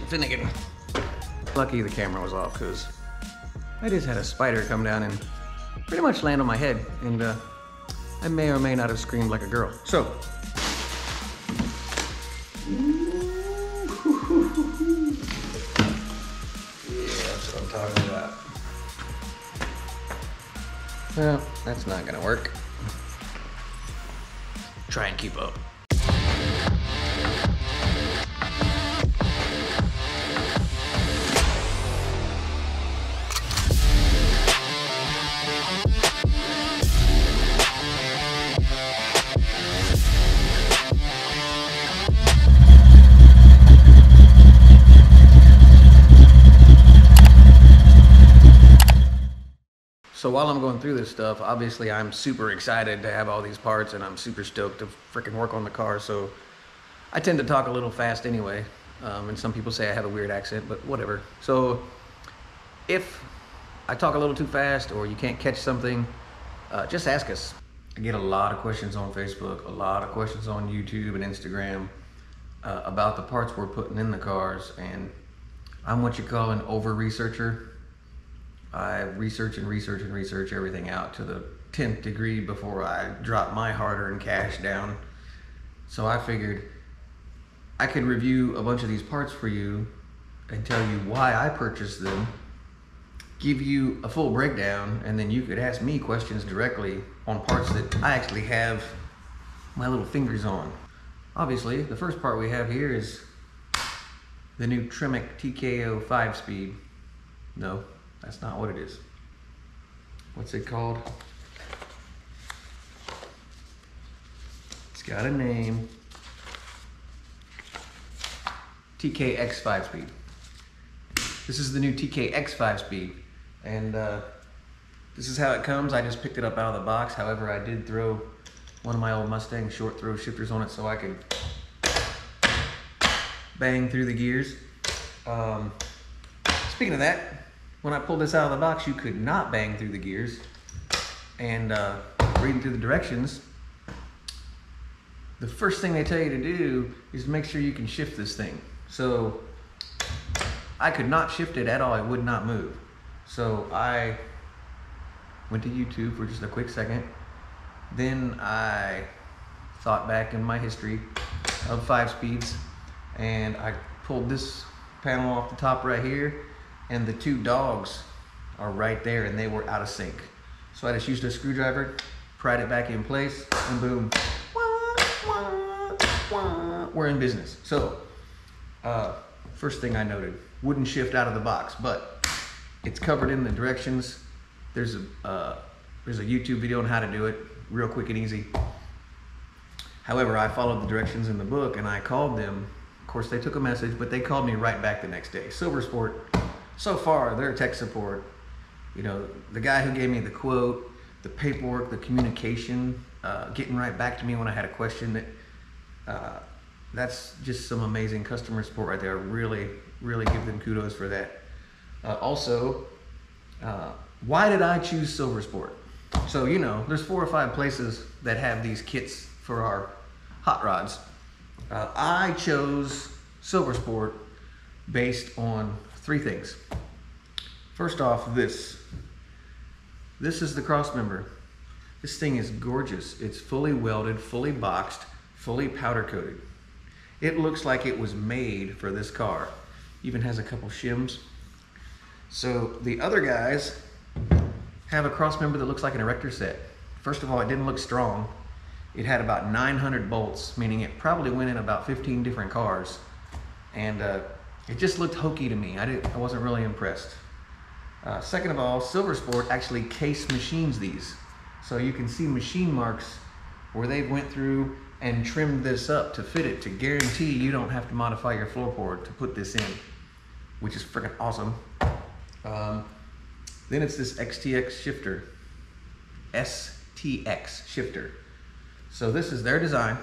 Finnegan. Lucky the camera was off, because I just had a spider come down and pretty much land on my head, and I may or may not have screamed like a girl. So, yeah, that's what I'm talking about. Well, that's not gonna work. Try and keep up. So while I'm going through this stuff, obviously I'm super excited to have all these parts, and I'm super stoked to freaking work on the car. So I tend to talk a little fast anyway. And some people say I have a weird accent, but whatever. So if I talk a little too fast or you can't catch something, just ask us. I get a lot of questions on Facebook, a lot of questions on YouTube and Instagram about the parts we're putting in the cars. And I'm what you call an over-researcher. I research and research and research everything out to the 10th degree before I drop my hard-earned cash down. So I figured I could review a bunch of these parts for you and tell you why I purchased them, give you a full breakdown, and then you could ask me questions directly on parts that I actually have my little fingers on. Obviously, the first part we have here is the new Tremec TKO 5-speed. No. That's not what it is. What's it called? It's got a name. TKX 5-speed. This is the new TKX 5-speed. And this is how it comes. I just picked it up out of the box. However, I did throw one of my old Mustang short throw shifters on it so I could bang through the gears. Speaking of that, when I pulled this out of the box, you could not bang through the gears. And reading through the directions, the first thing they tell you to do is make sure you can shift this thing. So I could not shift it at all. It would not move. So I went to YouTube for just a quick second. Then I thought back in my history of 5-speeds, and I pulled this panel off the top right here, and the two dogs are right there, and they were out of sync. So I just used a screwdriver, pried it back in place, and boom, we're in business. So first thing I noted, wouldn't shift out of the box, but it's covered in the directions. There's a YouTube video on how to do it, real quick and easy. However, I followed the directions in the book, and I called them. Of course, they took a message, but they called me right back the next day. Silversport, so far, their tech support, you know, the guy who gave me the quote, the paperwork, the communication, getting right back to me when I had a question, that's just some amazing customer support right there. I really, really give them kudos for that. Also, why did I choose Silversport? So, you know, there's 4 or 5 places that have these kits for our hot rods. I chose Silversport based on 3 things. First off, this is the cross member. This thing is gorgeous. It's fully welded, fully boxed, fully powder coated. It looks like it was made for this car. Even has a couple shims. So the other guys have a cross member that looks like an erector set. First of all, it didn't look strong. It had about 900 bolts, meaning it probably went in about 15 different cars. And it just looked hokey to me. I wasn't really impressed. Second of all, Silversport actually case machines these. So you can see machine marks where they went through and trimmed this up to fit it, to guarantee you don't have to modify your floorboard to put this in, which is freaking awesome. Then it's this STX shifter. So this is their design.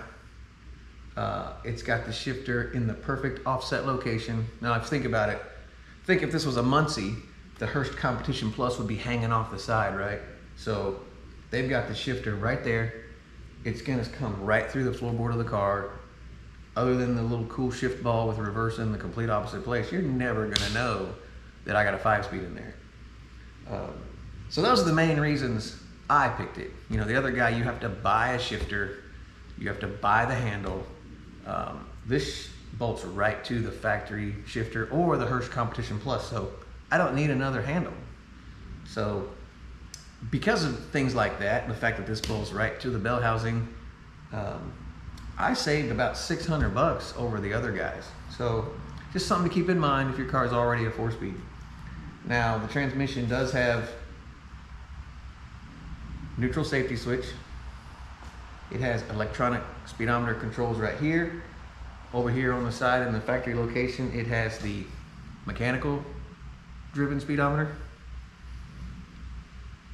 It's got the shifter in the perfect offset location. Now, if you think about it, think if this was a Muncie, the Hurst Competition Plus would be hanging off the side, right? So they've got the shifter right there. It's gonna come right through the floorboard of the car, other than the little cool shift ball with reverse in the complete opposite place, you're never gonna know that I got a 5-speed in there. So those are the main reasons I picked it. You know, the other guy, you have to buy a shifter, you have to buy the handle. This bolts right to the factory shifter or the Hirsch Competition Plus, so I don't need another handle. So because of things like that, the fact that this bolts right to the bell housing, I saved about 600 bucks over the other guys. So just something to keep in mind if your car is already a 4-speed. Now the transmission does have neutral safety switch. It has electronic speedometer controls right here. Over here on the side in the factory location, it has the mechanical driven speedometer.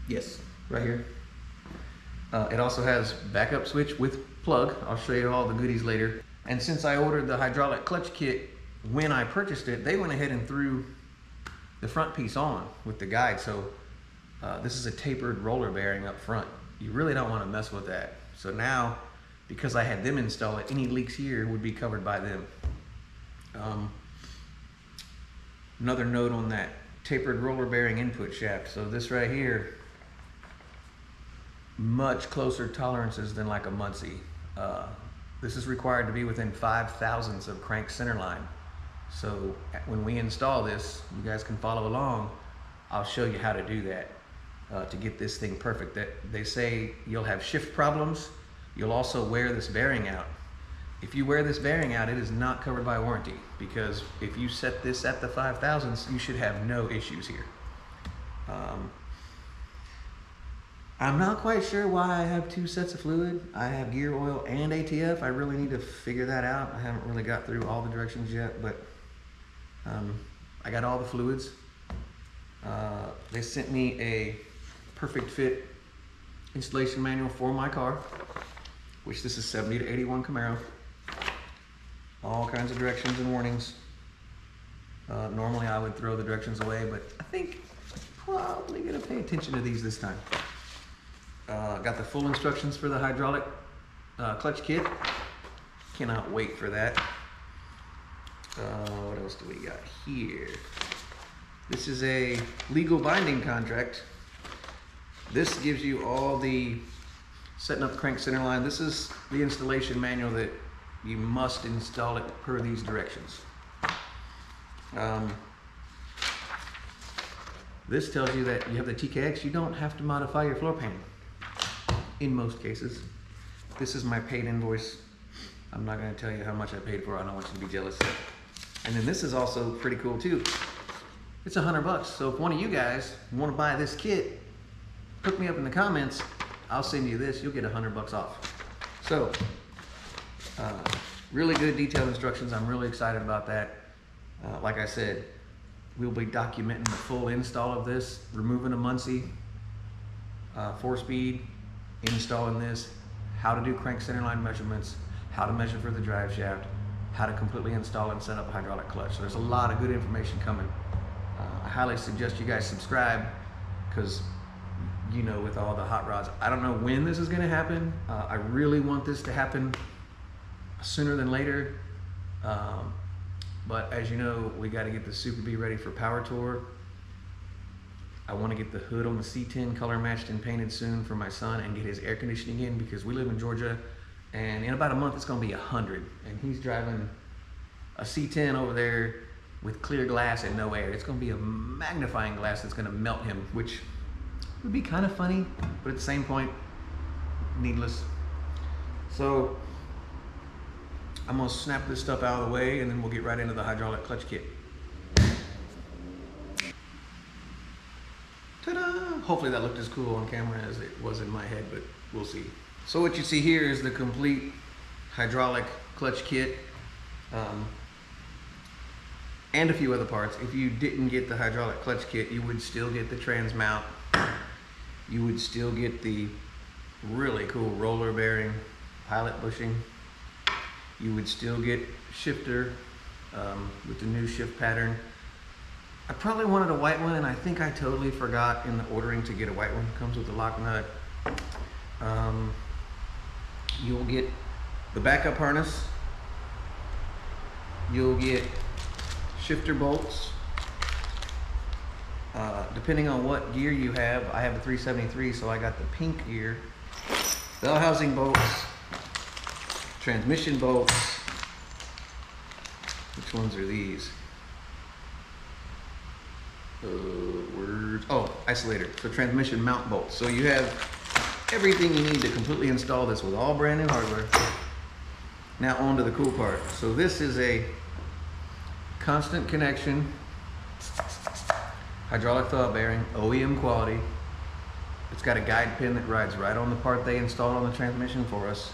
Yes, right here. It also has backup switch with plug. I'll show you all the goodies later. And since I ordered the hydraulic clutch kit when I purchased it, they went ahead and threw the front piece on with the guide. So this is a tapered roller bearing up front. You really don't want to mess with that. So now, because I had them install it, any leaks here would be covered by them. Another note on that tapered roller bearing input shaft. So this right here, much closer tolerances than like a Muncie. This is required to be within 5/1000ths of crank center line. So when we install this, you guys can follow along. I'll show you how to do that to get this thing perfect. That they say you'll have shift problems. You'll also wear this bearing out. If you wear this bearing out, it is not covered by warranty, because if you set this at the 5/1000ths, you should have no issues here. I'm not quite sure why I have 2 sets of fluid. I have gear oil and ATF. I really need to figure that out. I haven't really got through all the directions yet, but I got all the fluids. They sent me a perfect fit installation manual for my car, which this is 70 to 81 Camaro. All kinds of directions and warnings. Normally I would throw the directions away, but I think I'm probably gonna pay attention to these this time. Got the full instructions for the hydraulic clutch kit. Cannot wait for that. What else do we got here? This is a legal binding contract. This gives you all the setting up the crank center line. This is the installation manual that you must install it per these directions. This tells you that you have the TKX, you don't have to modify your floor pan in most cases. This is my paid invoice. I'm not going to tell you how much I paid for it. I don't want you to be jealous. And then this is also pretty cool too. It's 100 bucks. So if one of you guys want to buy this kit, hook me up in the comments. I'll send you this. You'll get 100 bucks off. So really good detailed instructions. I'm really excited about that. Like I said, we'll be documenting the full install of this, removing a Muncie 4-speed, installing this, how to do crank center line measurements, how to measure for the drive shaft, how to completely install and set up a hydraulic clutch. So there's a lot of good information coming. I highly suggest you guys subscribe, because you know, with all the hot rods, I don't know when this is going to happen. I really want this to happen sooner than later. But as you know, we got to get the Super B ready for Power Tour. I want to get the hood on the C10 color matched and painted soon for my son, and get his air conditioning in, because we live in Georgia, and in about a month it's going to be 100, and he's driving a C10 over there with clear glass and no air. It's going to be a magnifying glass that's going to melt him, which would be kind of funny, but at the same point, needless. So I'm gonna snap this stuff out of the way, and then we'll get right into the hydraulic clutch kit. Ta-da! Hopefully that looked as cool on camera as it was in my head, but we'll see. So what you see here is the complete hydraulic clutch kit, and a few other parts. If you didn't get the hydraulic clutch kit, you would still get the trans mount. You would still get the really cool roller bearing pilot bushing. You would still get shifter with the new shift pattern. I probably wanted a white one, and I think I totally forgot in the ordering to get a white one. It comes with the lock nut. You'll get the backup harness, you'll get shifter bolts. Depending on what gear you have, I have a 373, so I got the pink gear. Bell housing bolts, transmission bolts. Which ones are these? Oh, isolator. So transmission mount bolts. So you have everything you need to completely install this with all brand new hardware. Now on to the cool part. So this is a constant connection hydraulic thaw bearing, OEM quality. It's got a guide pin that rides right on the part they installed on the transmission for us.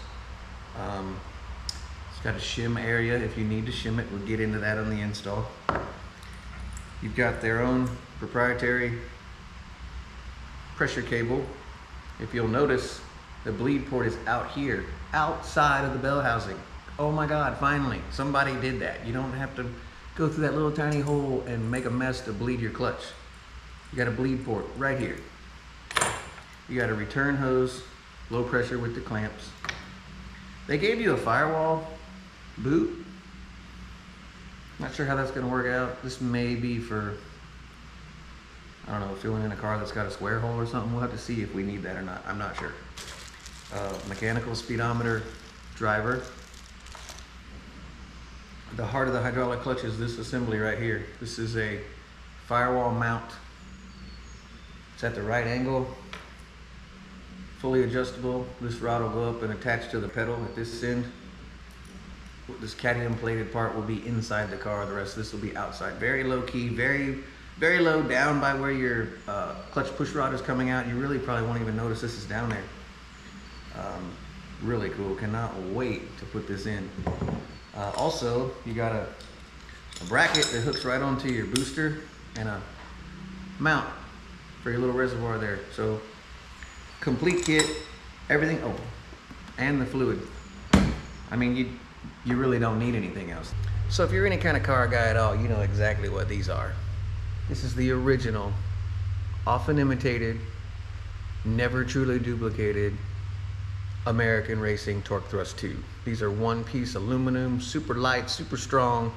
It's got a shim area if you need to shim it. We'll get into that on the install. You've got their own proprietary pressure cable. If you'll notice, the bleed port is out here, outside of the bell housing. Oh my God, finally, somebody did that. You don't have to go through that little tiny hole and make a mess to bleed your clutch. You got a bleed port right here. You got a return hose, low pressure with the clamps. They gave you a firewall boot. Not sure how that's gonna work out. This may be for, I don't know, filling in a car that's got a square hole or something. We'll have to see if we need that or not. I'm not sure. Mechanical speedometer driver. The heart of the hydraulic clutch is this assembly right here. This is a firewall mount. It's at the right angle, fully adjustable. This rod will go up and attach to the pedal at this end. This cadmium plated part will be inside the car. The rest of this will be outside. Very low key, very low down by where your clutch push rod is coming out. You really probably won't even notice this is down there. Really cool. Cannot wait to put this in. Also, you got a bracket that hooks right onto your booster and a mount for your little reservoir there. So complete kit, everything. Oh, and the fluid. I mean, you really don't need anything else. So if you're any kind of car guy at all, you know exactly what these are. This is the original, often imitated, never truly duplicated American Racing Torque Thrust 2. These are one-piece aluminum, super light, super strong.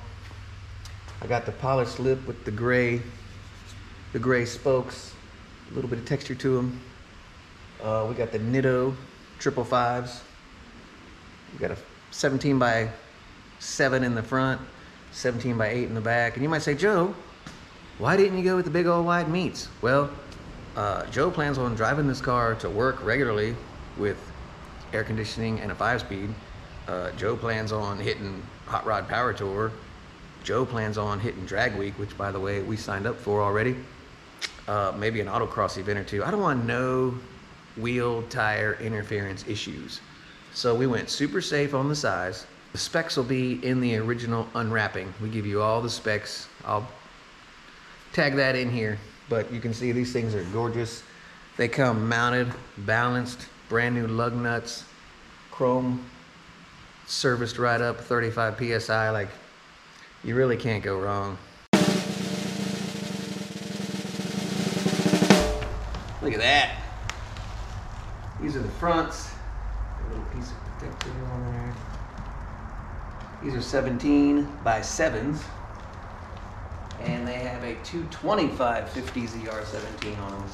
I got the polished lip with the gray spokes, a little bit of texture to them. We got the Nitto 555s. We got a 17 by 7 in the front, 17 by 8 in the back. And you might say, Joe, why didn't you go with the big old wide meats? Well, Joe plans on driving this car to work regularly with air conditioning and a 5-speed. Joe plans on hitting Hot Rod Power Tour. Joe plans on hitting Drag Week, which by the way, we signed up for already. Maybe an autocross event or two. I don't want no wheel tire interference issues. So we went super safe on the size. The specs will be in the original unwrapping. We give you all the specs. I'll tag that in here, but you can see these things are gorgeous. They come mounted, balanced, brand new lug nuts, chrome, serviced right up, 35 PSI. Like, you really can't go wrong. Look at that. These are the fronts. A little piece of protector on there. These are 17 by 7s. And they have a 225/50 ZR17 on them.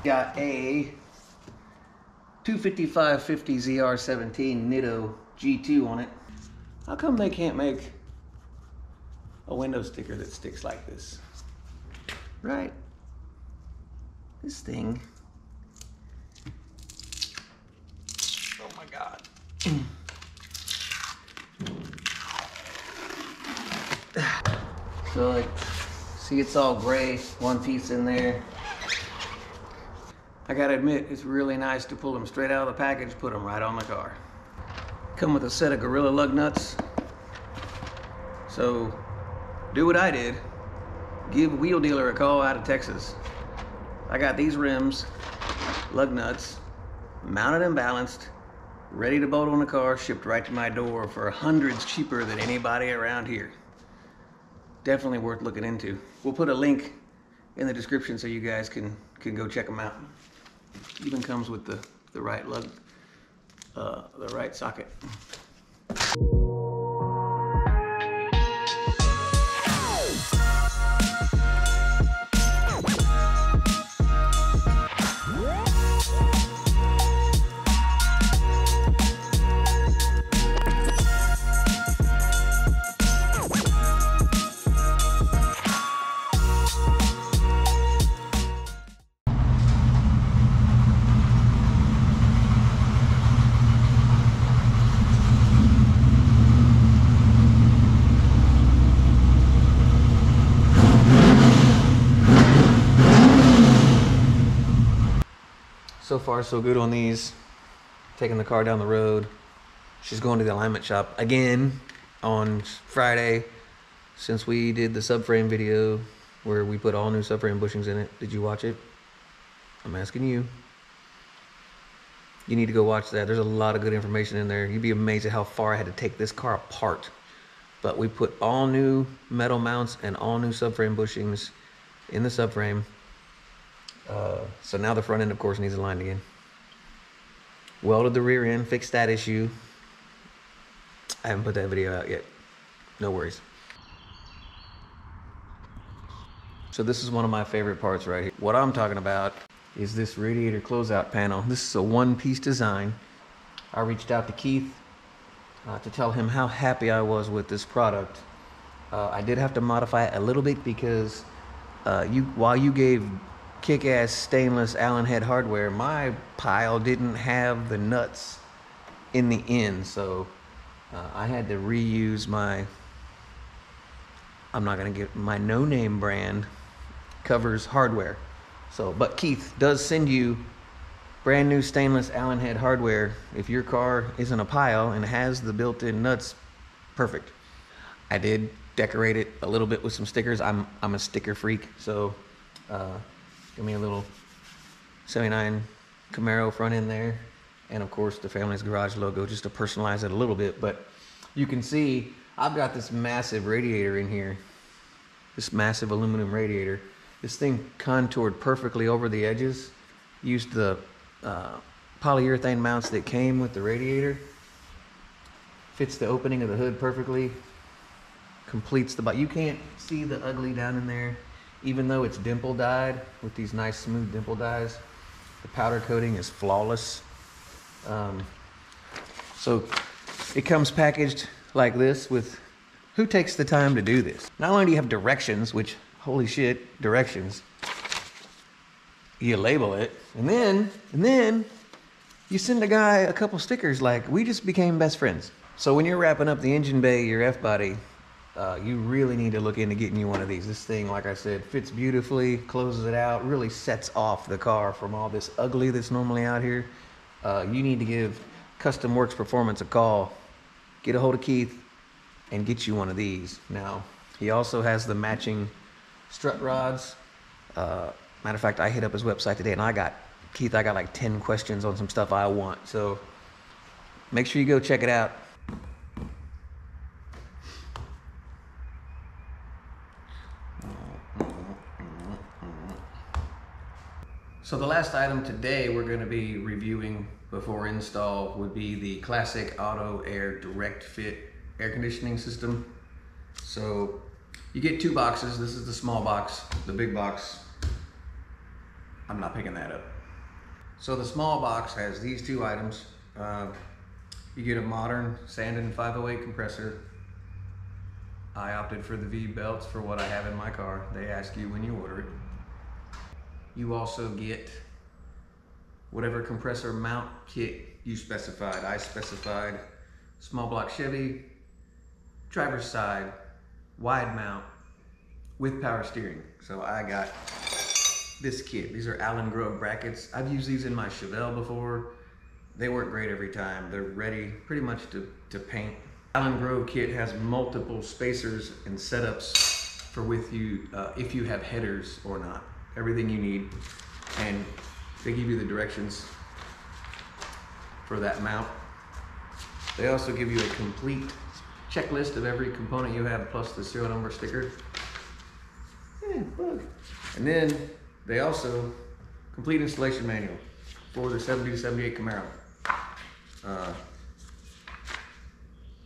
Got a 255/50 ZR17 Nitto G2 on it. How come they can't make a window sticker that sticks like this? Right? This thing. Oh my God. So like, see, it's all gray, one piece in there. I gotta admit, it's really nice to pull them straight out of the package, put them right on the car. Come with a set of Gorilla lug nuts. So do what I did. Give Wheel Dealer a call out of Texas. I got these rims, lug nuts, mounted and balanced, ready to bolt on the car, shipped right to my door for hundreds cheaper than anybody around here. Definitely worth looking into. We'll put a link in the description so you guys can go check them out. Even comes with the right lug, the right socket. So far, so good on these. Taking the car down the road. She's going to the alignment shop again on Friday, since we did the subframe video where we put all new subframe bushings in it. Did you watch it? I'm asking you. You need to go watch that. There's a lot of good information in there. You'd be amazed at how far I had to take this car apart. But we put all new metal mounts and all new subframe bushings in the subframe. So now the front end, of course, needs aligned again. Welded the rear end, fixed that issue. I haven't put that video out yet. No worries. So this is one of my favorite parts right here. What I'm talking about is this radiator closeout panel. This is a one-piece design. I reached out to Keith to tell him how happy I was with this product. I did have to modify it a little bit because while you gave kick-ass stainless Allen head hardware, my pile didn't have the nuts in the end, so I had to reuse my, I'm not gonna get my no-name brand covers hardware. So, but Keith does send you brand new stainless Allen head hardware if your car isn't a pile and has the built-in nuts. Perfect. I did decorate it a little bit with some stickers. I'm a sticker freak, so give me a little 79 Camaro front end there, and of course the Family's Garage logo just to personalize it a little bit. But you can see I've got this massive radiator in here, this massive aluminum radiator. This thing contoured perfectly over the edges. Used the polyurethane mounts that came with the radiator. Fits the opening of the hood perfectly. Completes the body. You can't see the ugly down in there, even though it's dimple dyed with these nice smooth dimple dyes. The powder coating is flawless. So it comes packaged like this with, who takes the time to do this? Not only do you have directions, which, holy shit, directions. You label it, and then you send a guy a couple stickers like, we just became best friends. So when you're wrapping up the engine bay, your F-body, you really need to look into getting you one of these. This thing, like I said, fits beautifully, closes it out, really sets off the car from all this ugly that's normally out here. You need to give Custom Works Performance a call. Get a hold of Keith and get you one of these. Now, he also has the matching strut rods. Matter of fact, I hit up his website today and I got like 10 questions on some stuff I want. So make sure you go check it out. So the last item today we're going to be reviewing before install would be the classic Auto Air Direct Fit air conditioning system. So you get two boxes. This is the small box. The big box, I'm not picking that up. So the small box has these two items. You get a modern Sandin 508 compressor. I opted for the V belts for what I have in my car. They ask you when you order it. You also get whatever compressor mount kit you specified. I specified small block Chevy, driver's side, wide mount with power steering. So I got this kit. These are Allen Grove brackets. I've used these in my Chevelle before. They work great every time. They're ready pretty much to paint. Allen Grove kit has multiple spacers and setups for with you if you have headers or not. Everything you need, and they give you the directions for that mount. They also give you a complete checklist of every component you have plus the serial number sticker. Bug. And then they also complete installation manual for the 70 to 78 Camaro.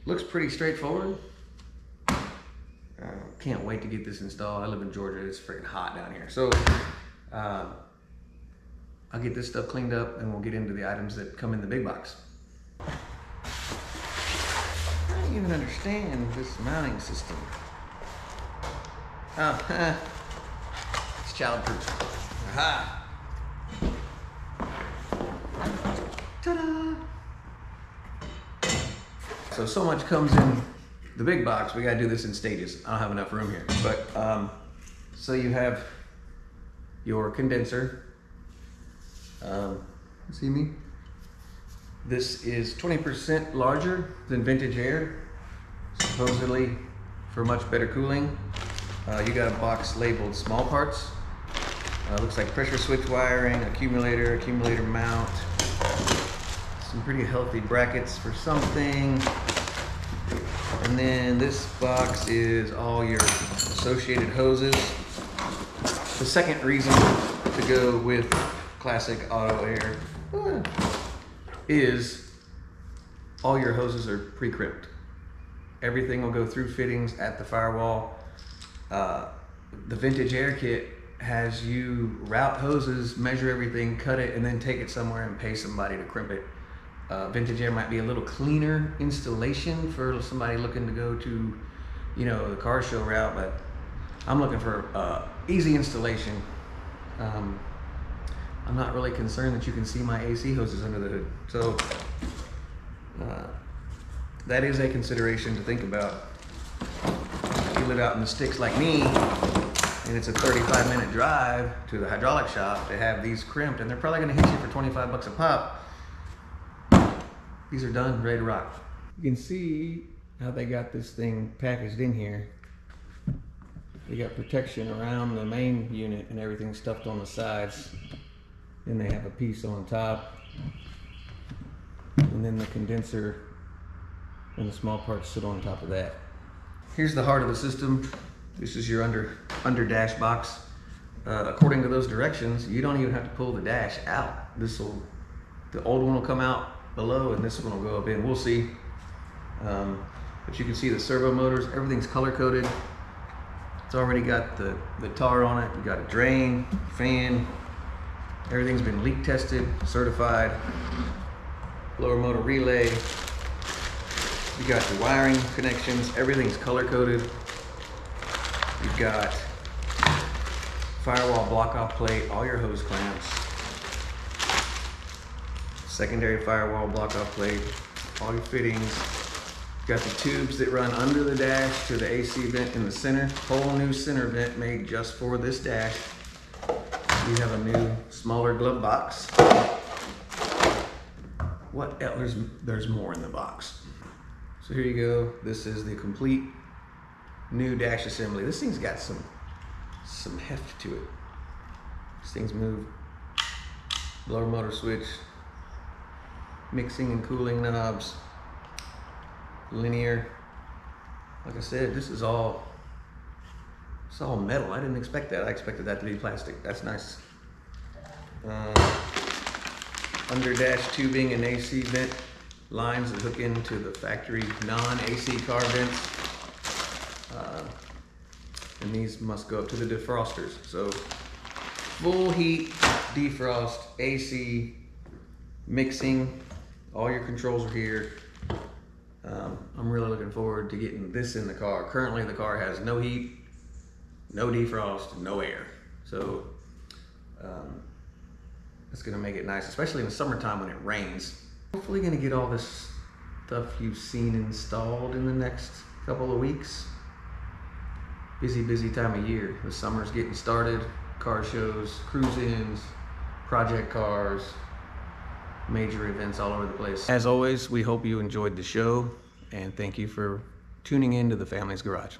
looks pretty straightforward. Can't wait to get this installed. I live in Georgia, it's freaking hot down here. So I'll get this stuff cleaned up and we'll get into the items that come in the big box. I don't even understand this mounting system. Oh, it's childproof. Aha! Ta-da! So much comes in the big box. We gotta do this in stages. I don't have enough room here. But so you have your condenser. See me? This is 20% larger than vintage air, supposedly for much better cooling. You got a box labeled small parts. Looks like pressure switch wiring, accumulator mount, some pretty healthy brackets for something. And then this box is all your associated hoses. The second reason to go with classic auto air is all your hoses are pre-crimped. Everything will go through fittings at the firewall. The vintage air kit has you route hoses, measure everything, cut it, and then take it somewhere and pay somebody to crimp it. Vintage air might be a little cleaner installation for somebody looking to go to, you know, the car show route, but I'm looking for easy installation. I'm not really concerned that you can see my AC hoses under the hood. So that is a consideration to think about. If you live out in the sticks like me, and it's a 35-minute drive to the hydraulic shop to have these crimped, and they're probably gonna hit you for 25 bucks a pop. These are done, ready to rock. You can see how they got this thing packaged in here. They got protection around the main unit and everything stuffed on the sides. Then they have a piece on top. And then the condenser and the small parts sit on top of that. Here's the heart of the system. This is your under dash box. According to those directions, you don't even have to pull the dash out. The old one will come out below and this one will go up in. We'll see. But you can see the servo motors, everything's color coded. It's already got the tar on it. You got a drain, fan, everything's been leak tested, certified. Blower motor relay. You got your wiring connections, everything's color coded. You've got firewall block off plate, all your hose clamps. Secondary firewall block off plate, all your fittings. You've got the tubes that run under the dash to the AC vent in the center. Whole new center vent made just for this dash. You have a new smaller glove box. What else? There's more in the box. So here you go. This is the complete new dash assembly. This thing's got some heft to it. These things move. Blower motor switch. Mixing and cooling knobs, linear. Like I said, this is all, it's all metal. I didn't expect that. I expected that to be plastic. That's nice. Under dash tubing and AC vent lines that hook into the factory non-AC car vents. And these must go up to the defrosters. So full heat, defrost, AC, mixing. All your controls are here. I'm really looking forward to getting this in the car. Currently the car has no heat, no defrost, no air. So it's gonna make it nice, especially in the summertime when it rains. Hopefully gonna get all this stuff you've seen installed in the next couple of weeks. Busy time of year. The summer's getting started. Car shows, cruise-ins, project cars, major events all over the place. As always, we hope you enjoyed the show, and thank you for tuning in to the Family's Garage.